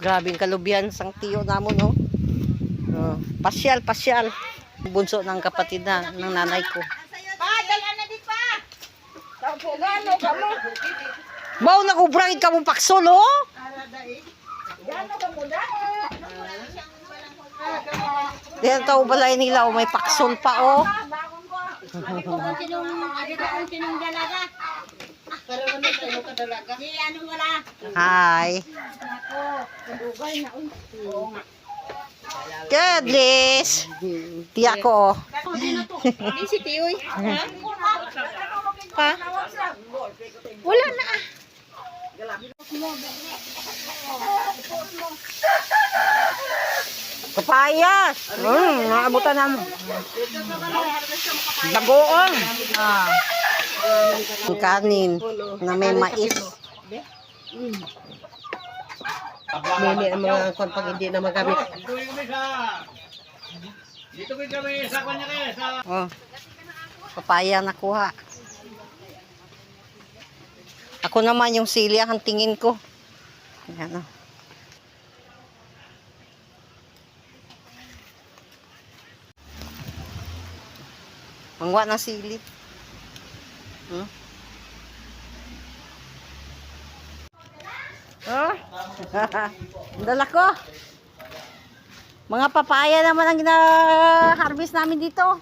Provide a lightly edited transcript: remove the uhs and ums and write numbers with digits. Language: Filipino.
Grabing kalubian sang tiyo namon, no? Pasyal. Bunso ng kapatid ng nanay ko. Pa, dalan na di pa. Gano ka mo? Baw na kubrangit ka mong paksol, oh? Gano ka mo da? Diyan tao balay nila, oh, may paksol pa, oh. Sinong dalaga? Pero ano tayo ka dalaga? Si ano wala? Hi. Ako, kandugay na. Oo nga. Goodness. Tiya ko, oh. Di si Tiyoy. Pa? Wala na ah. Kapayas. Naabutan na mo. Dagoong. Ang kanin na may mais. Nini ang mga kwan pag hindi na magamit. Dito kami sa kanya kayo sa Oh. Papaya nakuha. Ako naman yung sili ang tingin ko. Ayan, oh. Mangwa ng sili. Oh. Dala ko. Mga papaya naman ang gina-harvest namin dito.